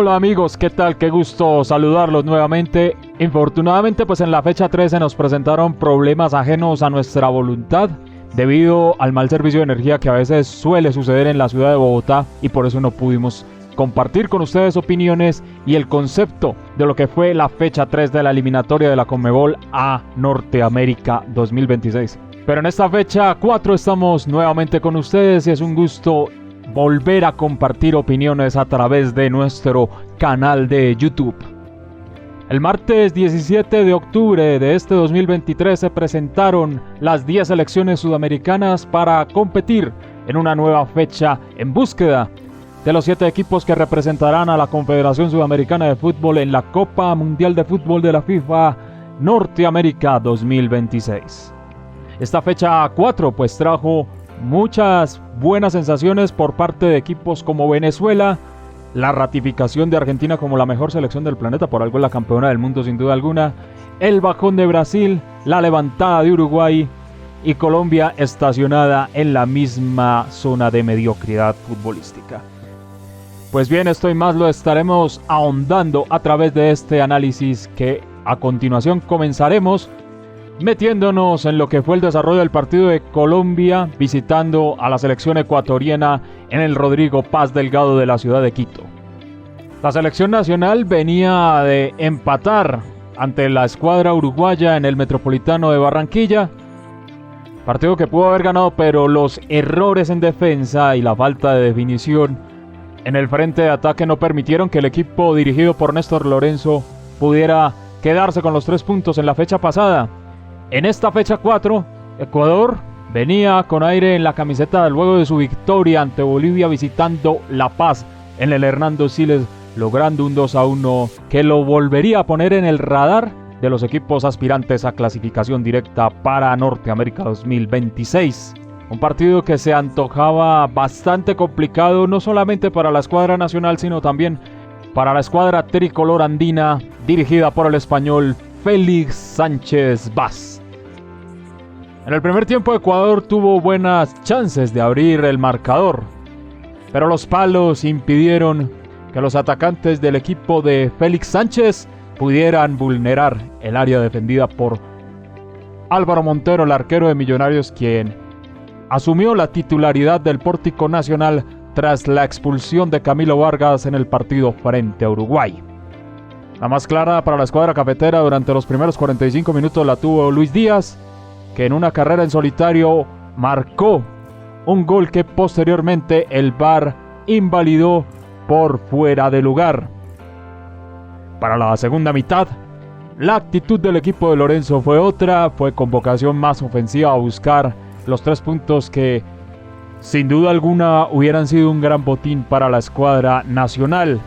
Hola amigos, ¿qué tal? Qué gusto saludarlos nuevamente. Infortunadamente, pues en la fecha 13 nos presentaron problemas ajenos a nuestra voluntad debido al mal servicio de energía que a veces suele suceder en la ciudad de Bogotá, y por eso no pudimos compartir con ustedes opiniones y el concepto de lo que fue la fecha 3 de la eliminatoria de la Conmebol a Norteamérica 2026. Pero en esta fecha 4 estamos nuevamente con ustedes y es un gusto volver a compartir opiniones a través de nuestro canal de YouTube. El martes 17 de octubre de este 2023 se presentaron las 10 selecciones sudamericanas para competir en una nueva fecha en búsqueda de los 7 equipos que representarán a la Confederación Sudamericana de Fútbol en la Copa Mundial de Fútbol de la FIFA Norteamérica 2026. Esta fecha 4 pues trajo muchas buenas sensaciones por parte de equipos como Venezuela, la ratificación de Argentina como la mejor selección del planeta, por algo es la campeona del mundo sin duda alguna, el bajón de Brasil, la levantada de Uruguay y Colombia estacionada en la misma zona de mediocridad futbolística. Pues bien, esto y más lo estaremos ahondando a través de este análisis que a continuación comenzaremos metiéndonos en lo que fue el desarrollo del partido de Colombia visitando a la selección ecuatoriana en el Rodrigo Paz Delgado de la ciudad de Quito. La selección nacional venía de empatar ante la escuadra uruguaya en el Metropolitano de Barranquilla, partido que pudo haber ganado, pero los errores en defensa y la falta de definición en el frente de ataque no permitieron que el equipo dirigido por Néstor Lorenzo pudiera quedarse con los 3 puntos en la fecha pasada. En esta fecha 4, Ecuador venía con aire en la camiseta luego de su victoria ante Bolivia visitando La Paz en el Hernando Siles, logrando un 2-1 que lo volvería a poner en el radar de los equipos aspirantes a clasificación directa para Norteamérica 2026. Un partido que se antojaba bastante complicado no solamente para la escuadra nacional, sino también para la escuadra tricolor andina dirigida por el español Félix Sánchez Vaz. En el primer tiempo Ecuador tuvo buenas chances de abrir el marcador, pero los palos impidieron que los atacantes del equipo de Félix Sánchez pudieran vulnerar el área defendida por Álvaro Montero, el arquero de Millonarios, quien asumió la titularidad del pórtico nacional tras la expulsión de Camilo Vargas en el partido frente a Uruguay. La más clara para la escuadra cafetera durante los primeros 45 minutos la tuvo Luis Díaz, que en una carrera en solitario marcó un gol que posteriormente el VAR invalidó por fuera de lugar. Para la segunda mitad, la actitud del equipo de Lorenzo fue otra, fue con vocación más ofensiva a buscar los 3 puntos que sin duda alguna hubieran sido un gran botín para la escuadra nacional.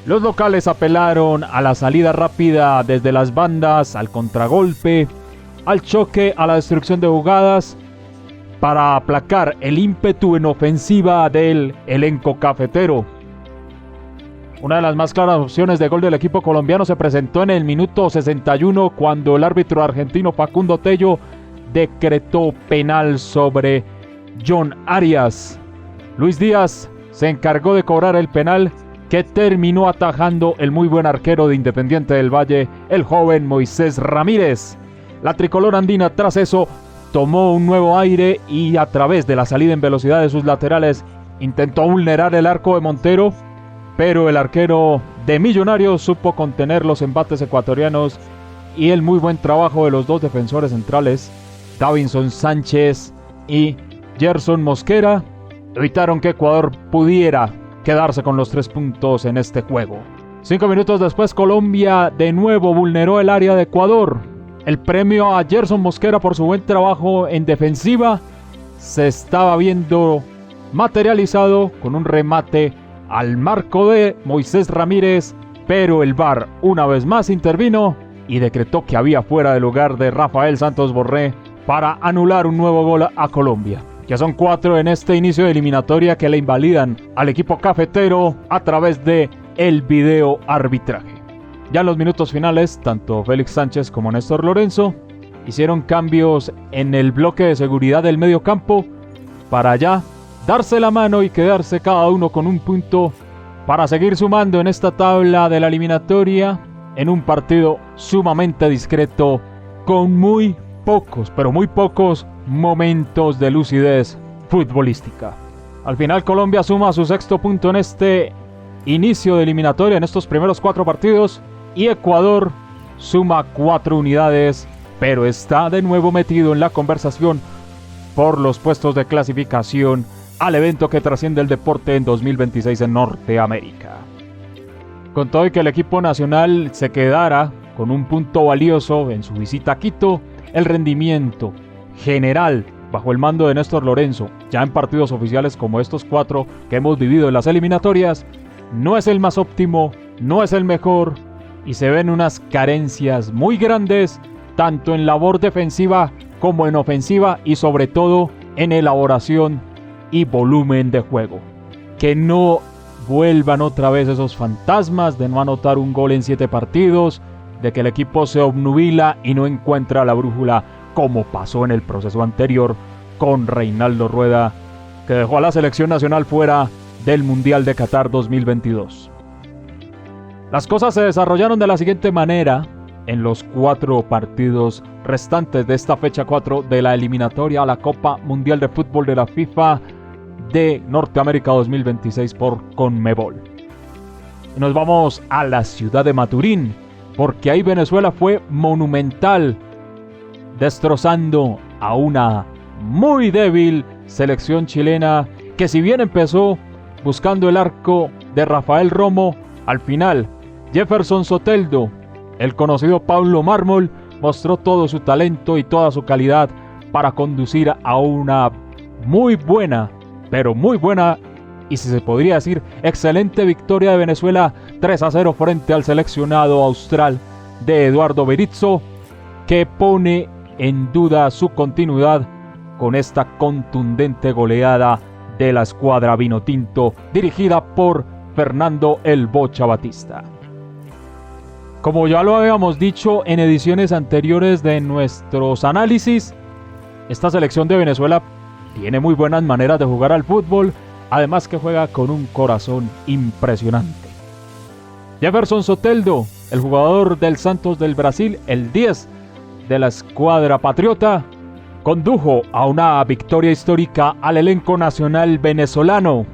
Los locales apelaron a la salida rápida desde las bandas, al contragolpe, al choque, a la destrucción de jugadas, para aplacar el ímpetu en ofensiva del elenco cafetero. Una de las más claras opciones de gol del equipo colombiano se presentó en el minuto 61 cuando el árbitro argentino Facundo Tello decretó penal sobre John Arias. Luis Díaz se encargó de cobrar el penal que terminó atajando el muy buen arquero de Independiente del Valle, el joven Moisés Ramírez. La tricolor andina tras eso tomó un nuevo aire y a través de la salida en velocidad de sus laterales intentó vulnerar el arco de Montero, pero el arquero de Millonarios supo contener los embates ecuatorianos y el muy buen trabajo de los 2 defensores centrales, Davinson Sánchez y Gerson Mosquera, evitaron que Ecuador pudiera quedarse con los 3 puntos en este juego. 5 minutos después, Colombia de nuevo vulneró el área de Ecuador. El premio a Gerson Mosquera por su buen trabajo en defensiva se estaba viendo materializado con un remate al marco de Moisés Ramírez, pero el VAR una vez más intervino y decretó que había fuera de lugar de Rafael Santos Borré para anular un nuevo gol a Colombia. Ya son 4 en este inicio de eliminatoria que le invalidan al equipo cafetero a través de el video arbitraje. Ya en los minutos finales, tanto Félix Sánchez como Néstor Lorenzo hicieron cambios en el bloque de seguridad del medio campo para ya darse la mano y quedarse cada uno con un punto para seguir sumando en esta tabla de la eliminatoria en un partido sumamente discreto con muy pocos, pero muy pocos momentos de lucidez futbolística. Al final Colombia suma su 6º punto en este inicio de eliminatoria, en estos primeros 4 partidos, y Ecuador suma 4 unidades, pero está de nuevo metido en la conversación por los puestos de clasificación al evento que trasciende el deporte en 2026 en Norteamérica. Con todo y que el equipo nacional se quedara con un punto valioso en su visita a Quito, el rendimiento general bajo el mando de Néstor Lorenzo, ya en partidos oficiales como estos 4 que hemos vivido en las eliminatorias, no es el más óptimo, no es el mejor, y se ven unas carencias muy grandes, tanto en labor defensiva como en ofensiva, y sobre todo en elaboración y volumen de juego. Que no vuelvan otra vez esos fantasmas de no anotar un gol en 7 partidos, de que el equipo se obnubila y no encuentra la brújula, como pasó en el proceso anterior con Reinaldo Rueda, que dejó a la selección nacional fuera del Mundial de Qatar 2022. Las cosas se desarrollaron de la siguiente manera en los 4 partidos restantes de esta fecha 4 de la eliminatoria a la Copa Mundial de Fútbol de la FIFA de Norteamérica 2026 por Conmebol. Y nos vamos a la ciudad de Maturín, porque ahí Venezuela fue monumental, destrozando a una muy débil selección chilena que, si bien empezó buscando el arco de Rafael Romo, al final Jefferson Soteldo, el conocido Pablo Mármol, mostró todo su talento y toda su calidad para conducir a una muy buena, pero muy buena, y si se podría decir excelente victoria de Venezuela 3-0 frente al seleccionado austral de Eduardo Berizzo, que pone en duda su continuidad con esta contundente goleada de la escuadra vinotinto dirigida por Fernando El Bocha Batista. Como ya lo habíamos dicho en ediciones anteriores de nuestros análisis, esta selección de Venezuela tiene muy buenas maneras de jugar al fútbol, además que juega con un corazón impresionante. Jefferson Soteldo, el jugador del Santos del Brasil, el 10 de la escuadra patriota, condujo a una victoria histórica al elenco nacional venezolano.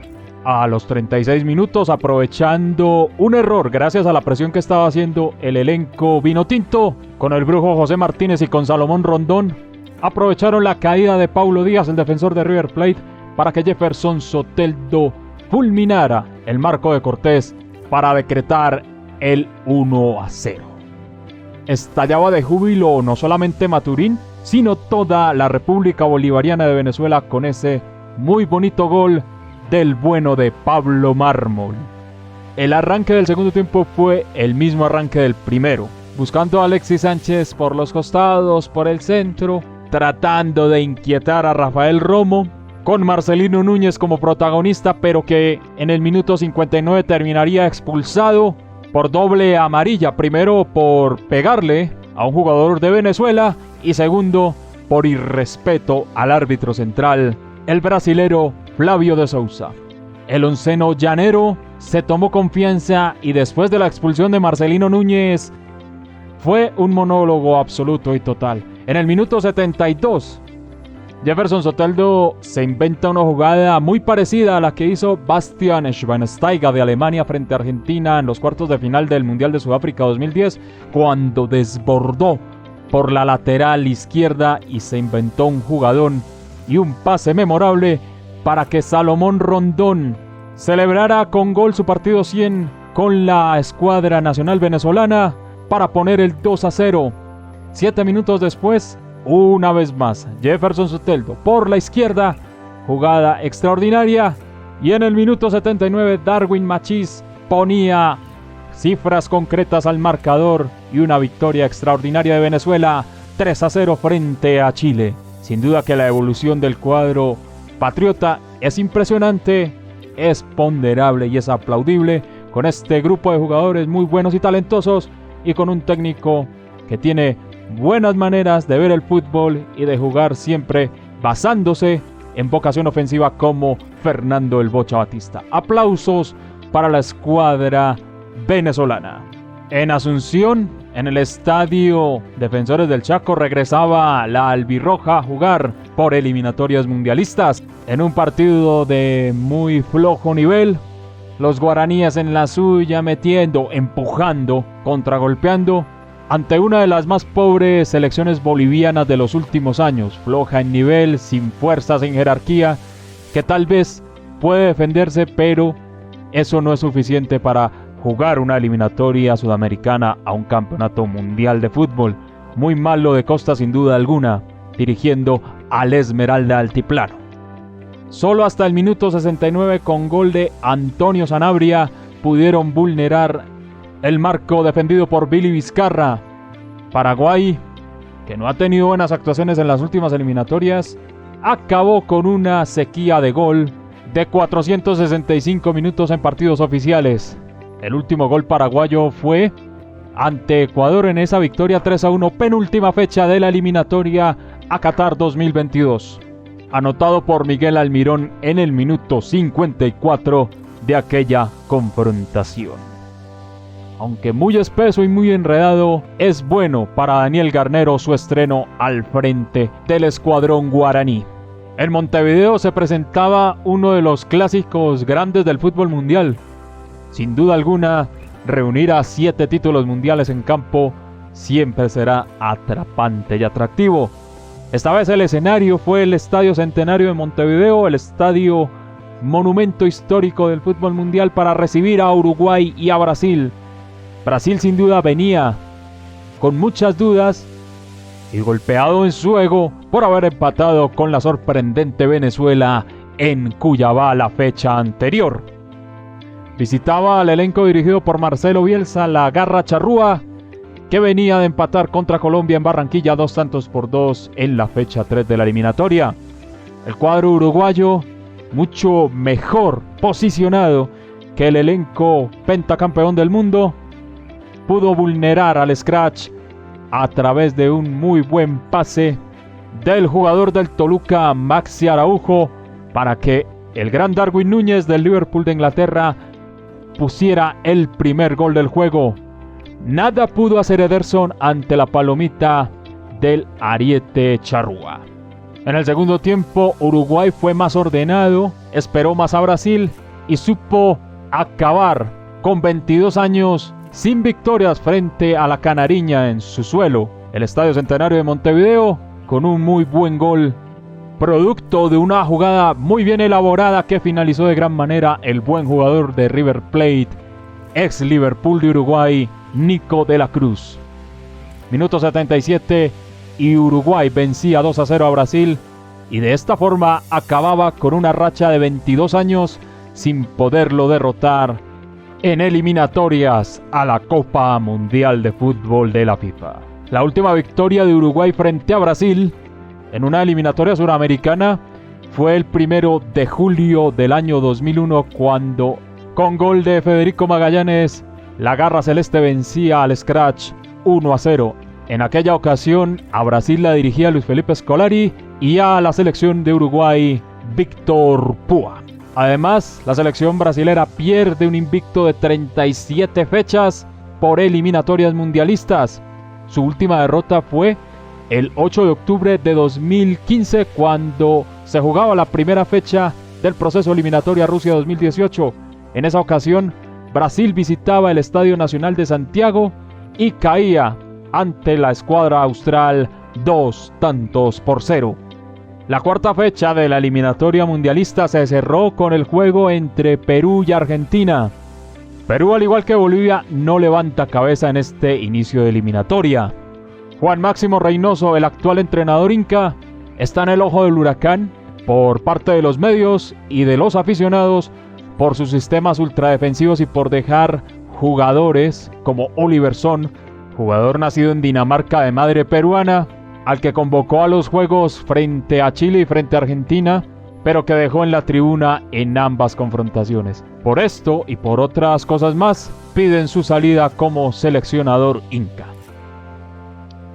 A los 36 minutos, aprovechando un error gracias a la presión que estaba haciendo el elenco vinotinto, con el brujo José Martínez y con Salomón Rondón, aprovecharon la caída de Paulo Díaz, el defensor de River Plate, para que Jefferson Soteldo fulminara el marco de Cortés para decretar el 1-0. Estallaba de júbilo no solamente Maturín, sino toda la República Bolivariana de Venezuela con ese muy bonito gol del bueno de Pablo Mármol. El arranque del segundo tiempo fue el mismo arranque del primero, buscando a Alexis Sánchez por los costados, por el centro, tratando de inquietar a Rafael Romo, con Marcelino Núñez como protagonista, pero que en el minuto 59 terminaría expulsado por doble amarilla, primero por pegarle a un jugador de Venezuela y segundo por irrespeto al árbitro central, el brasilero Flavio de Sousa. El onceno llanero se tomó confianza y después de la expulsión de Marcelino Núñez fue un monólogo absoluto y total. En el minuto 72, Jefferson Soteldo se inventa una jugada muy parecida a la que hizo Bastian Schweinsteiger de Alemania frente a Argentina en los cuartos de final del Mundial de Sudáfrica 2010, cuando desbordó por la lateral izquierda y se inventó un jugadón y un pase memorable para que Salomón Rondón celebrara con gol su partido 100 con la escuadra nacional venezolana para poner el 2-0. 7 minutos después, una vez más, Jefferson Soteldo por la izquierda, jugada extraordinaria, y en el minuto 79 Darwin Machís ponía cifras concretas al marcador y una victoria extraordinaria de Venezuela 3-0 frente a Chile. Sin duda que la evolución del cuadro patriota es impresionante, es ponderable y es aplaudible, con este grupo de jugadores muy buenos y talentosos y con un técnico que tiene buenas maneras de ver el fútbol y de jugar siempre basándose en vocación ofensiva como Fernando El Bocha Batista. Aplausos para la escuadra venezolana. En Asunción, en el estadio Defensores del Chaco, regresaba la albirroja a jugar por eliminatorias mundialistas. En un partido de muy flojo nivel, los guaraníes en la suya, metiendo, empujando, contragolpeando, ante una de las más pobres selecciones bolivianas de los últimos años, floja en nivel, sin fuerza, sin jerarquía, que tal vez puede defenderse, pero eso no es suficiente para jugar una eliminatoria sudamericana a un campeonato mundial de fútbol. Muy mal lo de Costa sin duda alguna, dirigiendo al Esmeralda Altiplano. Solo hasta el minuto 69, con gol de Antonio Sanabria, pudieron vulnerar el marco defendido por Billy Vizcarra. Paraguay, que no ha tenido buenas actuaciones en las últimas eliminatorias, acabó con una sequía de gol de 465 minutos en partidos oficiales. El último gol paraguayo fue ante Ecuador en esa victoria 3-1, penúltima fecha de la eliminatoria a Qatar 2022. Anotado por Miguel Almirón en el minuto 54 de aquella confrontación. Aunque muy espeso y muy enredado, es bueno para Daniel Garnero su estreno al frente del escuadrón guaraní. En Montevideo se presentaba uno de los clásicos grandes del fútbol mundial. Sin duda alguna, reunir a 7 títulos mundiales en campo siempre será atrapante y atractivo. Esta vez el escenario fue el Estadio Centenario de Montevideo, el estadio monumento histórico del fútbol mundial, para recibir a Uruguay y a Brasil. Brasil sin duda venía con muchas dudas y golpeado en su ego por haber empatado con la sorprendente Venezuela en Cuyabá la fecha anterior. Visitaba al elenco dirigido por Marcelo Bielsa, la Garra Charrúa, que venía de empatar contra Colombia en Barranquilla 2-2 en la fecha 3 de la eliminatoria. El cuadro uruguayo, mucho mejor posicionado que el elenco pentacampeón del mundo, pudo vulnerar al Scratch a través de un muy buen pase del jugador del Toluca, Maxi Araujo, para que el gran Darwin Núñez del Liverpool de Inglaterra pusiera el primer gol del juego. Nada pudo hacer Ederson ante la palomita del ariete Charrúa. En el segundo tiempo, Uruguay fue más ordenado, esperó más a Brasil y supo acabar con 22 años sin victorias frente a la Canariña en su suelo, el Estadio Centenario de Montevideo, con un muy buen gol, producto de una jugada muy bien elaborada que finalizó de gran manera el buen jugador de River Plate, ex Liverpool de Uruguay, Nico de la Cruz. Minuto 77 y Uruguay vencía 2-0 a Brasil, y de esta forma acababa con una racha de 22 años sin poderlo derrotar en eliminatorias a la Copa Mundial de Fútbol de la FIFA. La última victoria de Uruguay frente a Brasil en una eliminatoria suramericana fue el 1 de julio del año 2001, cuando, con gol de Federico Magallanes, la Garra Celeste vencía al Scratch 1-0. En aquella ocasión a Brasil la dirigía Luis Felipe Scolari y a la selección de Uruguay Víctor Púa. Además, la selección brasilera pierde un invicto de 37 fechas por eliminatorias mundialistas. Su última derrota fue el 8 de octubre de 2015, cuando se jugaba la primera fecha del proceso eliminatorio a Rusia 2018. En esa ocasión, Brasil visitaba el Estadio Nacional de Santiago y caía ante la escuadra austral 2-0. La cuarta fecha de la eliminatoria mundialista se cerró con el juego entre Perú y Argentina. Perú, al igual que Bolivia, no levanta cabeza en este inicio de eliminatoria. Juan Máximo Reynoso, el actual entrenador inca, está en el ojo del huracán por parte de los medios y de los aficionados por sus sistemas ultradefensivos y por dejar jugadores como Oliver Son, jugador nacido en Dinamarca de madre peruana, al que convocó a los juegos frente a Chile y frente a Argentina, pero que dejó en la tribuna en ambas confrontaciones. Por esto y por otras cosas más, piden su salida como seleccionador inca.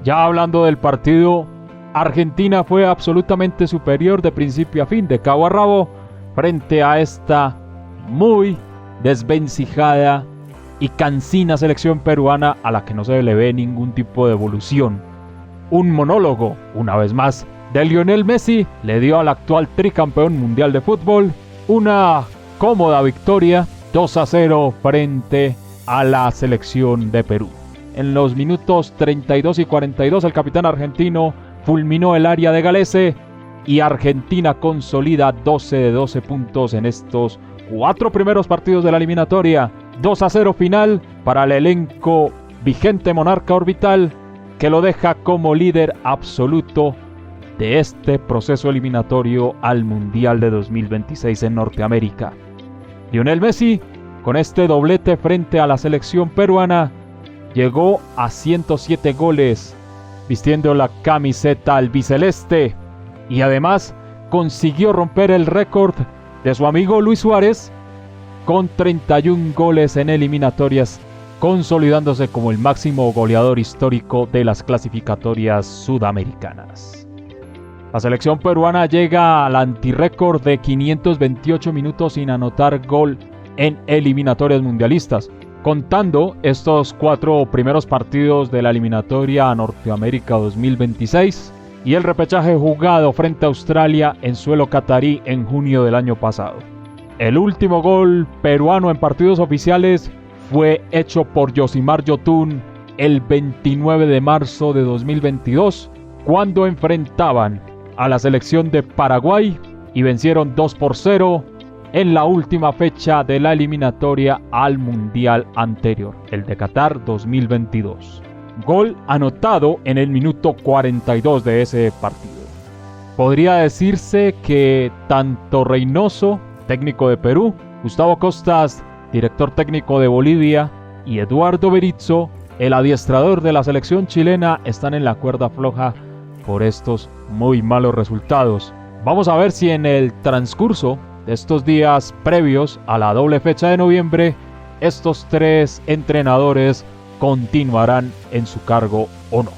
Ya hablando del partido, Argentina fue absolutamente superior de principio a fin, de cabo a rabo, frente a esta muy desvencijada y cansina selección peruana a la que no se le ve ningún tipo de evolución. Un monólogo, una vez más, de Lionel Messi le dio al actual tricampeón mundial de fútbol una cómoda victoria 2-0 frente a la selección de Perú. En los minutos 32 y 42 el capitán argentino fulminó el área de Galese y Argentina consolida 12 de 12 puntos en estos 4 primeros partidos de la eliminatoria. 2-0 final para el elenco vigente monarca orbital, que lo deja como líder absoluto de este proceso eliminatorio al Mundial de 2026 en Norteamérica. Lionel Messi, con este doblete frente a la selección peruana, llegó a 107 goles vistiendo la camiseta albiceleste y además consiguió romper el récord de su amigo Luis Suárez con 31 goles en eliminatorias, consolidándose como el máximo goleador histórico de las clasificatorias sudamericanas. La selección peruana llega al antirrécord de 528 minutos sin anotar gol en eliminatorias mundialistas, contando estos 4 primeros partidos de la eliminatoria a Norteamérica 2026 y el repechaje jugado frente a Australia en suelo catarí en junio del año pasado. El último gol peruano en partidos oficiales fue hecho por Yosimar Yotun el 29 de marzo de 2022, cuando enfrentaban a la selección de Paraguay y vencieron 2-0 en la última fecha de la eliminatoria al Mundial anterior, el de Qatar 2022. Gol anotado en el minuto 42 de ese partido. Podría decirse que tanto Reynoso, técnico de Perú, Gustavo Costas, director técnico de Bolivia, y Eduardo Berizzo, el adiestrador de la selección chilena, están en la cuerda floja por estos muy malos resultados. Vamos a ver si en el transcurso de estos días previos a la doble fecha de noviembre, estos 3 entrenadores continuarán en su cargo o no.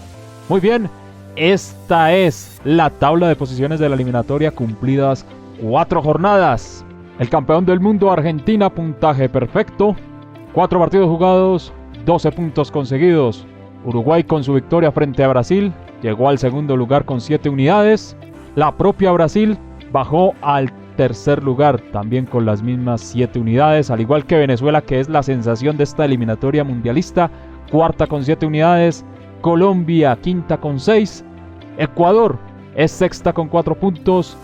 Muy bien, esta es la tabla de posiciones de la eliminatoria cumplidas 4 jornadas. El campeón del mundo, Argentina, puntaje perfecto, 4 partidos jugados, 12 puntos conseguidos. Uruguay, con su victoria frente a Brasil, llegó al segundo lugar con 7 unidades. La propia Brasil bajó al tercer lugar, también con las mismas 7 unidades, al igual que Venezuela, que es la sensación de esta eliminatoria mundialista, cuarta con 7 unidades. Colombia, quinta con 6. Ecuador es sexta con 4 puntos.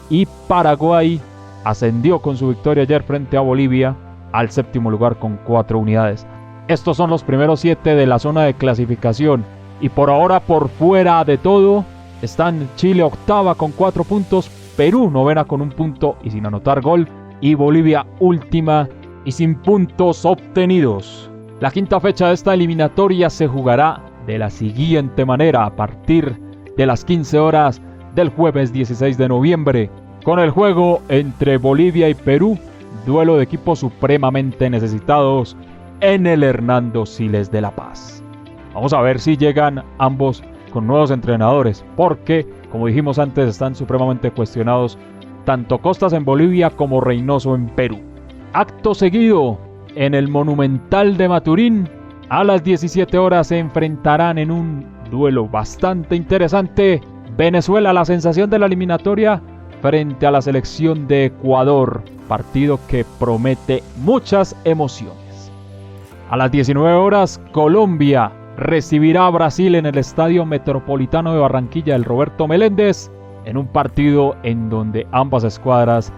Y Paraguay ascendió con su victoria ayer frente a Bolivia al séptimo lugar con 4 unidades. Estos son los primeros 7 de la zona de clasificación. Y por ahora, por fuera de todo, están Chile octava con 4 puntos, Perú novena con 1 punto y sin anotar gol, y Bolivia última y sin puntos obtenidos. La quinta fecha de esta eliminatoria se jugará de la siguiente manera a partir de las 15 horas del jueves 16 de noviembre, con el juego entre Bolivia y Perú, duelo de equipos supremamente necesitados en el Hernando Siles de La Paz. Vamos a ver si llegan ambos con nuevos entrenadores, porque, como dijimos antes, están supremamente cuestionados tanto Costas en Bolivia como Reynoso en Perú. Acto seguido, en el Monumental de Maturín, a las 17 horas se enfrentarán en un duelo bastante interesante Venezuela, la sensación de la eliminatoria, frente a la selección de Ecuador, partido que promete muchas emociones. A las 19 horas, Colombia recibirá a Brasil en el Estadio Metropolitano de Barranquilla del Roberto Meléndez, en un partido en donde ambas escuadras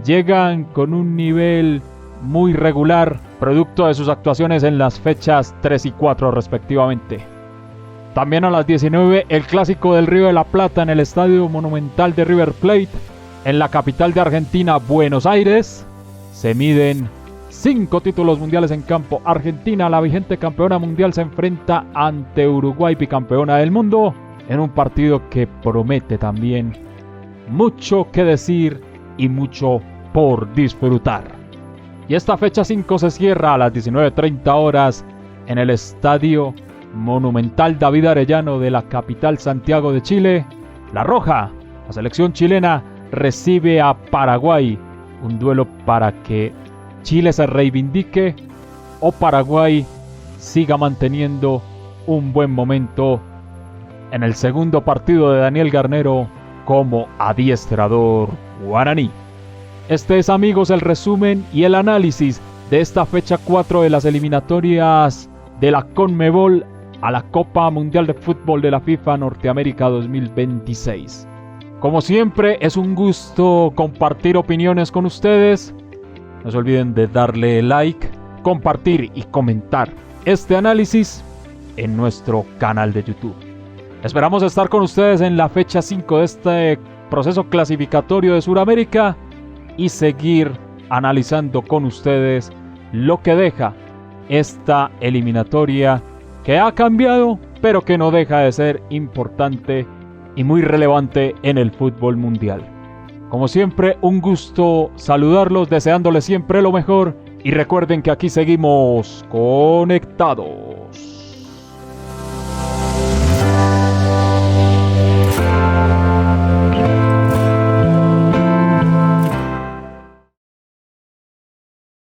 llegan con un nivel muy regular, producto de sus actuaciones en las fechas 3 y 4 respectivamente. También a las 19, el clásico del Río de la Plata en el Estadio Monumental de River Plate, en la capital de Argentina, Buenos Aires. Se miden 5 títulos mundiales en campo. Argentina, la vigente campeona mundial, se enfrenta ante Uruguay, bicampeona del mundo, en un partido que promete también mucho que decir y mucho por disfrutar. Y esta fecha 5 se cierra a las 19:30 horas en el Estadio Monumental David Arellano de la capital Santiago de Chile. La Roja, la selección chilena, recibe a Paraguay, un duelo para que Chile se reivindique o Paraguay siga manteniendo un buen momento en el segundo partido de Daniel Garnero como adiestrador guaraní. Este es, amigos, el resumen y el análisis de esta fecha 4 de las eliminatorias de la CONMEBOL a la Copa Mundial de Fútbol de la FIFA Norteamérica 2026. Como siempre, es un gusto compartir opiniones con ustedes. No se olviden de darle like, compartir y comentar este análisis en nuestro canal de YouTube. Esperamos estar con ustedes en la fecha 5 de este proceso clasificatorio de Sudamérica y seguir analizando con ustedes lo que deja esta eliminatoria que ha cambiado, pero que no deja de ser importante y muy relevante en el fútbol mundial. Como siempre, un gusto saludarlos, deseándoles siempre lo mejor y recuerden que aquí seguimos conectados.